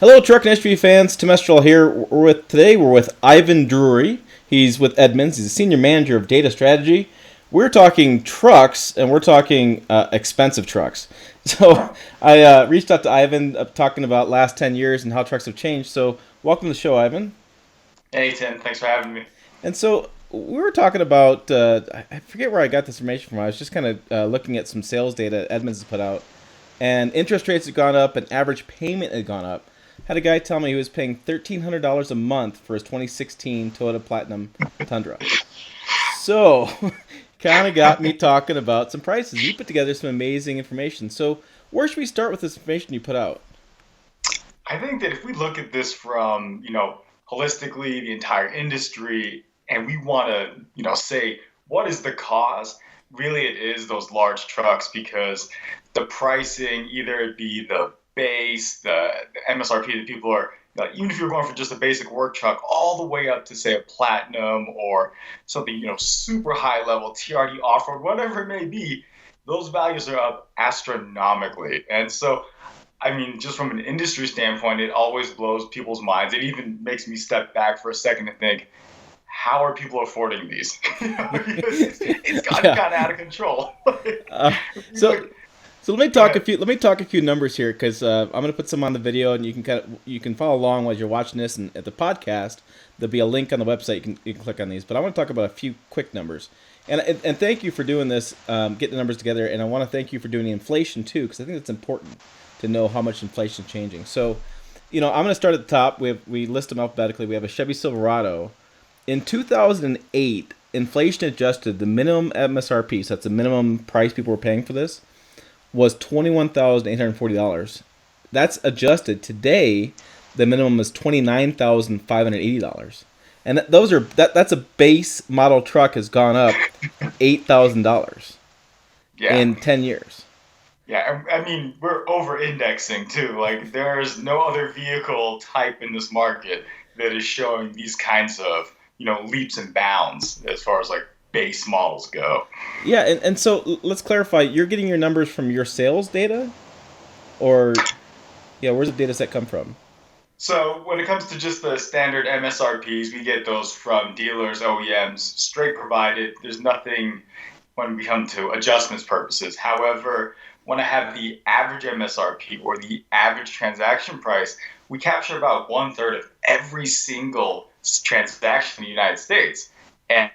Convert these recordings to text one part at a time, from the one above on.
Hello, truck and SUV fans. Tim Esterdahl here. Today we're with Ivan Drury. He's with Edmunds. He's a senior manager of data strategy. We're talking trucks, and we're talking expensive trucks. So I reached out to Ivan, talking about last 10 years and how trucks have changed. So welcome to the show, Ivan. Hey Tim, thanks for having me. And so we were talking about, I forget where I got this information from. I was just kind of looking at some sales data Edmunds has put out, and interest rates had gone up and average payment had gone up. Had a guy tell me he was paying $1,300 a month for his 2016 Toyota Platinum Tundra. So, kind of got me talking about some prices. You put together some amazing information. So, where should we start with this information you put out? I think that if we look at this from, holistically, the entire industry, and we want to, say what is the cause, really it is those large trucks because the pricing, either it be the base, the MSRP that people are, even if you're going for just a basic work truck, all the way up to say a platinum or something, super high level TRD off-road, whatever it may be, those values are up astronomically. And so, I mean, just from an industry standpoint, it always blows people's minds. It even makes me step back for a second and think, how are people affording these? Because it's gotten kind of out of control. Uh, so, so let me talk a few numbers here because I'm going to put some on the video and you can follow along while you're watching this, and at the podcast there'll be a link on the website you can click on these. But I want to talk about a few quick numbers, and thank you for doing this, getting the numbers together, and I want to thank you for doing the inflation too because I think it's important to know how much inflation is changing. So, I'm going to start at the top. We list them alphabetically. We have a Chevy Silverado in 2008. Inflation adjusted, the minimum MSRP, so that's the minimum price people were paying for this, was $21,840. That's adjusted. Today, the minimum is $29,580. And that's a base model truck has gone up $8,000 Yeah. in 10 years. Yeah, I mean, we're over-indexing too. Like, there's no other vehicle type in this market that is showing these kinds of, leaps and bounds as far as like base models go. Yeah, and so let's clarify. You're getting your numbers from your sales data? Or, yeah, where's the data set come from? So when it comes to just the standard MSRPs, we get those from dealers, OEMs, straight provided. There's nothing when we come to adjustments purposes. However, when I have the average MSRP or the average transaction price, we capture about 1/3 of every single transaction in the United States. And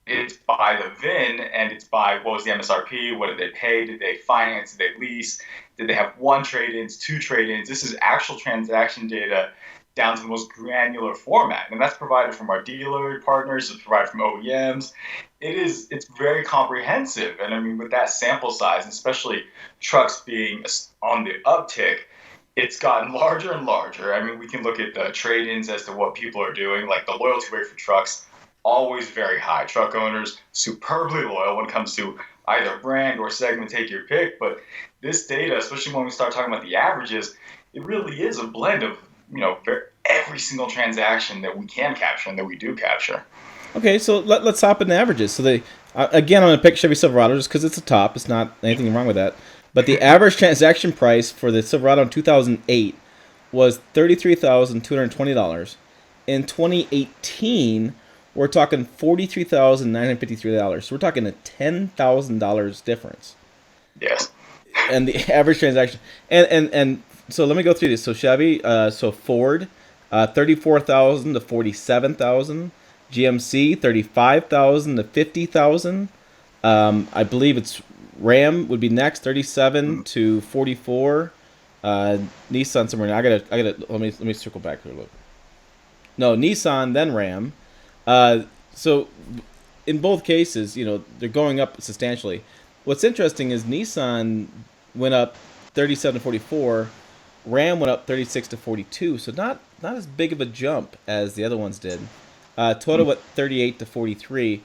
it's by the VIN and it's by what was the MSRP, what did they pay, did they finance, did they lease, did they have one trade-ins, two trade-ins. This is actual transaction data down to the most granular format. And that's provided from our dealer partners, it's provided from OEMs. It's very comprehensive. And I mean, with that sample size, especially trucks being on the uptick, it's gotten larger and larger. I mean, we can look at the trade-ins as to what people are doing, like the loyalty rate for trucks, always very high. Truck owners, superbly loyal when it comes to either brand or segment, take your pick. But this data, especially when we start talking about the averages, it really is a blend of, every single transaction that we can capture and that we do capture. Okay, so let's hop into averages. So again, I'm going to pick Chevy Silverado just because it's the top. It's not anything wrong with that. But the average transaction price for the Silverado in 2008 was $33,220. In 2018, we're talking $43,953. So we're talking a $10,000 difference. Yes. And the average transaction, and so let me go through this. So Chevy, so Ford, 34,000 to 47,000. GMC, 35,000 to 50,000. I believe it's Ram would be next, 37 to 44. Nissan somewhere. I gotta. Let me circle back here a little. No, Nissan then Ram. So in both cases, they're going up substantially. What's interesting is Nissan went up 37 to 44. Ram went up 36 to 42. So not as big of a jump as the other ones did. Toyota went 38 to 43.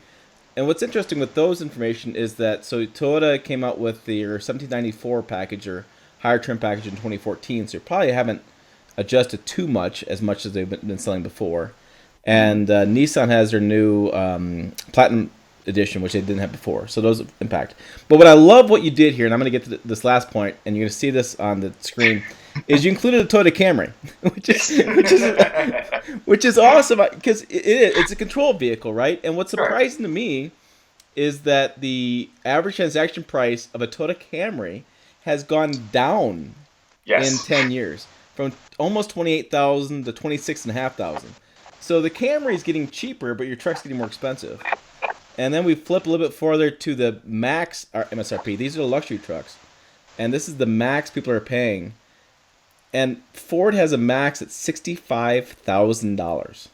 And what's interesting with those information is that Toyota came out with their 1794 package or higher trim package in 2014, so you probably haven't adjusted too much as they've been selling before. And Nissan has their new Platinum edition, which they didn't have before, so those impact. But what I love what you did here, and I'm going to get to this last point, and you're going to see this on the screen, is you included a Toyota Camry, which is awesome because it's a control vehicle, right? And what's Sure. surprising to me is that the average transaction price of a Toyota Camry has gone down in Yes. 10 years from almost 28,000 to 26,500. So the Camry is getting cheaper, but your truck's getting more expensive. And then we flip a little bit farther to the max MSRP. These are the luxury trucks. And this is the max people are paying. And Ford has a max at $65,000.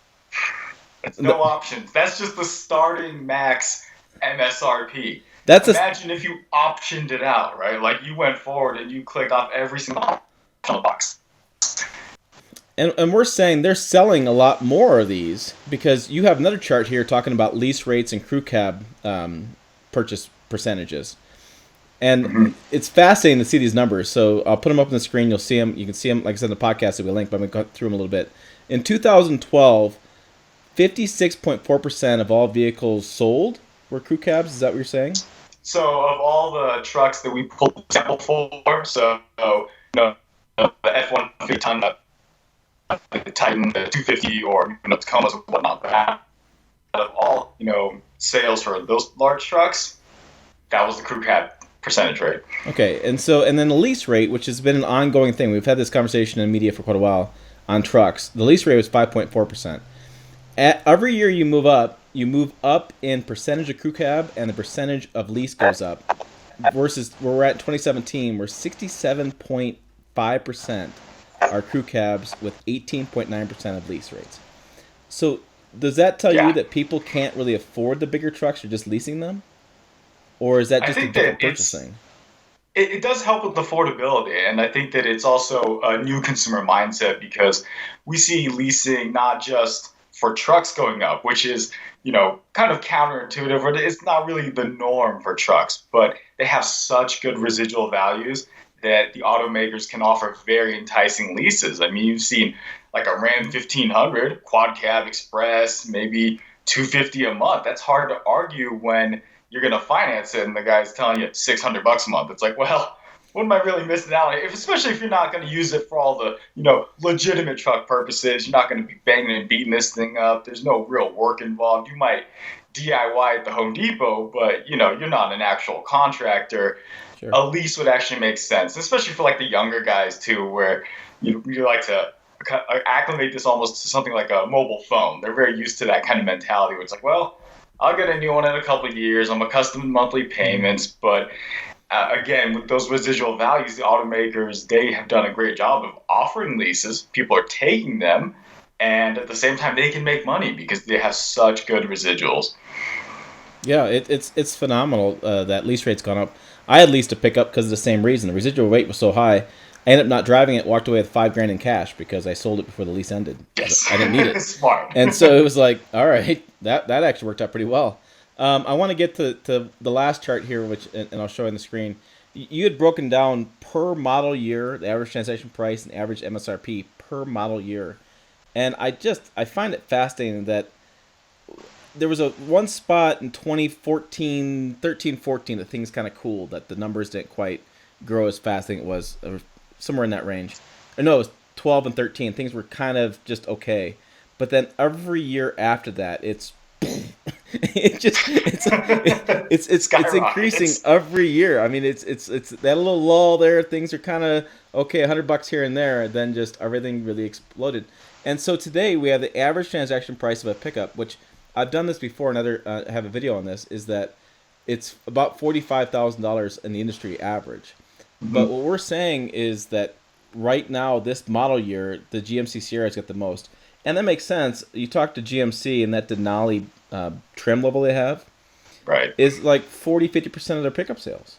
It's no options. That's just the starting max MSRP. That's Imagine if you optioned it out, right? Like you went forward and you clicked off every single box. and we're saying they're selling a lot more of these because you have another chart here talking about lease rates and crew cab purchase percentages. And it's fascinating to see these numbers. So I'll put them up on the screen. You'll see them. You can see them, like I said, in the podcast that we link, but I'm going to go through them a little bit. In 2012, 56.4% of all vehicles sold were crew cabs. Is that what you're saying? So of all the trucks that we pulled sample for, so the F-150 ton, the Titan, the 250, or Tacomas and whatnot, but out of all sales for those large trucks, that was the crew cab percentage rate. Okay, and then the lease rate, which has been an ongoing thing. We've had this conversation in media for quite a while on trucks. The lease rate was 5.4%. Every year you move up in percentage of crew cab, and the percentage of lease goes up. Versus where we're at 2017, where 67.5% are crew cabs with 18.9% of lease rates. So does that tell you that people can't really afford the bigger trucks or just leasing them? Or is that just a different purchasing? It does help with affordability, and I think that it's also a new consumer mindset because we see leasing not just for trucks going up, which is, kind of counterintuitive, or it's not really the norm for trucks, but they have such good residual values that the automakers can offer very enticing leases. I mean, you've seen like a Ram 1500, quad cab express, maybe $250 a month. That's hard to argue when you're going to finance it and the guy's telling you $600 a month. It's like, well, what am I really missing out on? Especially if you're not going to use it for all the, legitimate truck purposes. You're not going to be banging and beating this thing up. There's no real work involved. You might DIY at the Home Depot, but, you're not an actual contractor. Sure. A lease would actually make sense, especially for like the younger guys too, where you like to acclimate this almost to something like a mobile phone. They're very used to that kind of mentality where it's like, well, I'll get a new one in a couple of years. I'm accustomed to monthly payments. But again, with those residual values, the automakers, they have done a great job of offering leases. People are taking them. And at the same time, they can make money because they have such good residuals. Yeah, it's phenomenal that lease rate's gone up. I had leased a pickup because of the same reason. The residual rate was so high. I ended up not driving it, walked away with $5,000 in cash because I sold it before the lease ended. Yes. I didn't need it. Smart. And so it was like, all right, that actually worked out pretty well. I want to get to the last chart here, and I'll show you on the screen. You had broken down per model year, the average transaction price and average MSRP per model year. And I find it fascinating that there was one spot in 2014, 13, 14 that things kind of cooled, that the numbers didn't quite grow as fast. I think it was somewhere in that range. Or no, it was 12 and 13. Things were kind of just okay. But then every year after that, it's increasing every year. I mean, it's that little lull there. Things are kind of okay, $100 here and there, and then just everything really exploded. And so today we have the average transaction price of a pickup, which I've done this before. I have a video on this. Is that it's about $45,000 in the industry average. Mm-hmm. But what we're saying is that right now, this model year, the GMC Sierra's got the most. And that makes sense. You talk to GMC and that Denali trim level they have, right, is like 40-50% of their pickup sales.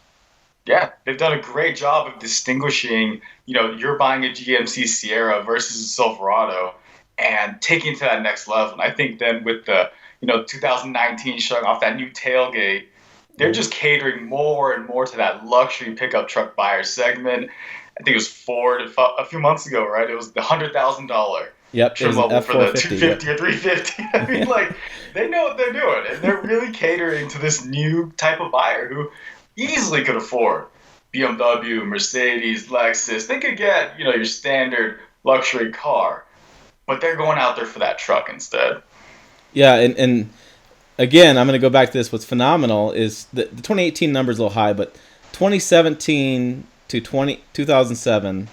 Yeah, they've done a great job of distinguishing, you're buying a GMC Sierra versus a Silverado and taking it to that next level. And I think then with the, 2019 showing off that new tailgate, they're just catering more and more to that luxury pickup truck buyer segment. I think it was Ford a few months ago, right? It was the $100,000 trim level for the 250 or 350. I mean, they know what they're doing, and they're really catering to this new type of buyer who easily could afford BMW, Mercedes, Lexus. They could get, your standard luxury car, but they're going out there for that truck instead. Yeah, and again, I'm going to go back to this. What's phenomenal is the 2018 number is a little high, but 2017 to 2007,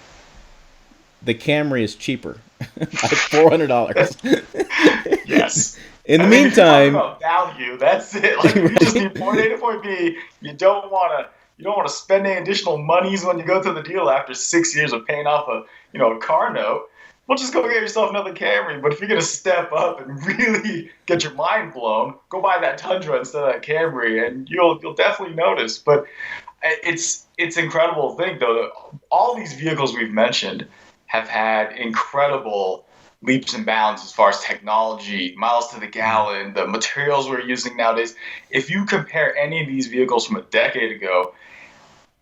the Camry is cheaper by $400. Yes. In the If you're talking meantime, about value, that's it. Like if you just need point A to point B, you don't want to spend any additional monies when you go to the deal after 6 years of paying off a car note. Well, just go get yourself another Camry. But if you're gonna step up and really get your mind blown, go buy that Tundra instead of that Camry, and you'll definitely notice. But it's incredible to think though that all these vehicles we've mentioned have had incredible leaps and bounds as far as technology, miles to the gallon, the materials we're using nowadays. If you compare any of these vehicles from a decade ago,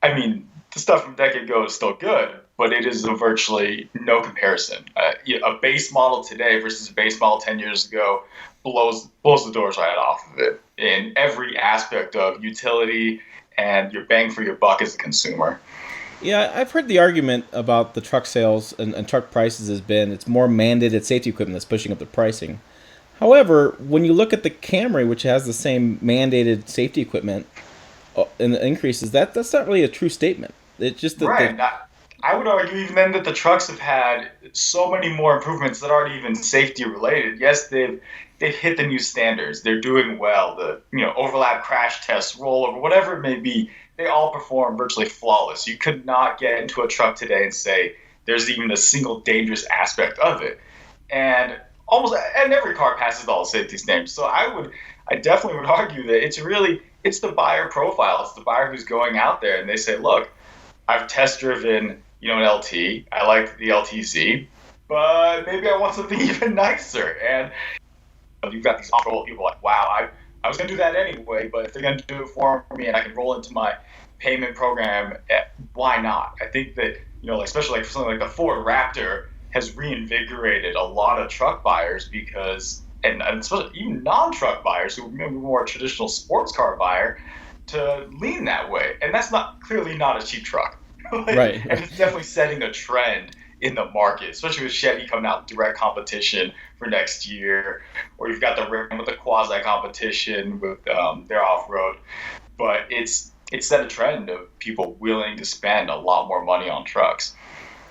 I mean, the stuff from a decade ago is still good, but it is virtually no comparison. A base model today versus a base model 10 years ago blows the doors right off of it in every aspect of utility and your bang for your buck as a consumer. yeah, I've heard the argument about the truck sales and truck prices has been it's more mandated safety equipment that's pushing up the pricing. However, when you look at the Camry, which has the same mandated safety equipment and the increases, that's not really a true statement. It's just that Right. I would argue even then that the trucks have had so many more improvements that aren't even safety related. Yes, they've hit the new standards. They're doing well. The overlap crash tests, rollover, whatever it may be, they all perform virtually flawless. You could not get into a truck today and say there's even a single dangerous aspect of it. And every car passes all the safety standards. So I definitely would argue that it's the buyer profile. It's the buyer who's going out there and they say, look, I've test driven, an LT. I like the LTZ, but maybe I want something even nicer. And you've got these awful people like, wow, I was going to do that anyway, but if they're going to do it for me and I can roll into my payment program, why not? I think that, especially like for something like the Ford Raptor has reinvigorated a lot of truck buyers because, and especially even non-truck buyers who maybe more traditional sports car buyer to lean that way. And that's clearly not a cheap truck. right. And it's definitely setting a trend in the market, especially with Chevy coming out direct competition for next year, or you've got the Ram with the quasi competition with their off-road. But it's set a trend of people willing to spend a lot more money on trucks.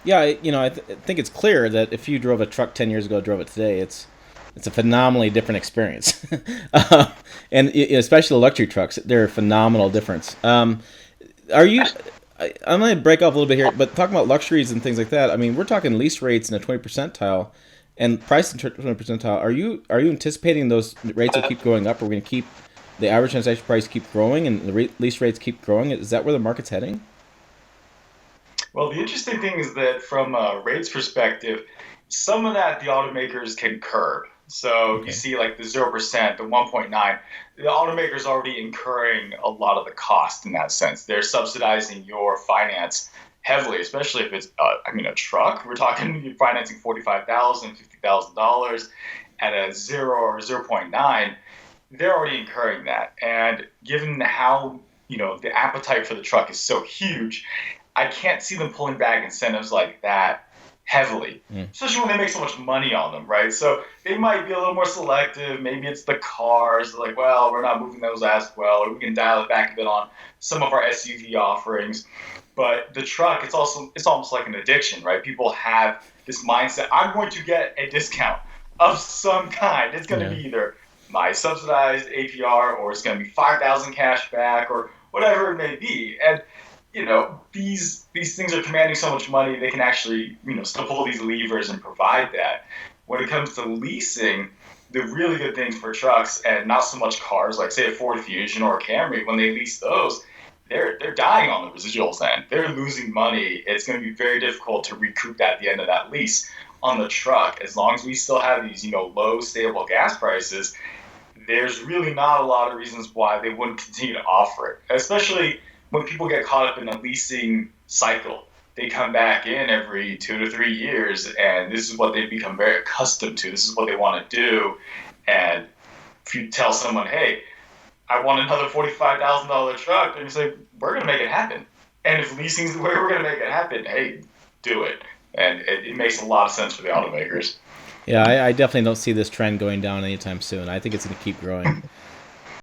Yeah, I think it's clear that if you drove a truck 10 years ago, drove it today, it's a phenomenally different experience. And especially the luxury trucks, they're a phenomenal difference. Are you? I'm going to break off a little bit here, but talking about luxuries and things like that, I mean, we're talking lease rates in a 20 percentile and price in 20 percentile. Are you anticipating those rates will keep going up? Are we going to keep the average transaction price keep growing and the lease rates keep growing? Is that where the market's heading? Well, the interesting thing is that from a rates perspective, some of that the automakers can curb. So you Okay. see like the 0%, the 1.9, the automakers already incurring a lot of the cost in that sense. They're subsidizing your finance heavily, especially if it's, a truck. We're talking you're financing $45,000, $50,000 at a 0 or 0.9. They're already incurring that. And given how, the appetite for the truck is so huge, I can't see them pulling back incentives like that heavily, especially when they make so much money on them, right? So they might be a little more selective. Maybe it's the cars, like, well, we're not moving those as well, or we can dial it back a bit on some of our SUV offerings. But the truck, it's almost like an addiction, right? People have this mindset: I'm going to get a discount of some kind. It's going to Yeah. be either my subsidized APR or it's going to be 5,000 cash back or whatever it may be. And these things are commanding so much money, they can actually, still pull these levers and provide that. When it comes to leasing, the really good things for trucks and not so much cars, like say a Ford Fusion or a Camry, when they lease those, they're dying on the residuals end. They're losing money. It's going to be very difficult to recoup that at the end of that lease. On the truck, as long as we still have these, low stable gas prices, there's really not a lot of reasons why they wouldn't continue to offer it, especially when people get caught up in a leasing cycle. They come back in every 2 to 3 years, and this is what they've become very accustomed to. This is what they want to do. And if you tell someone, hey, I want another $45,000 truck, they're going to say, we're going to make it happen. And if leasing's the way we're going to make it happen, hey, do it. And it makes a lot of sense for the automakers. Yeah, I definitely don't see this trend going down anytime soon. I think it's going to keep growing.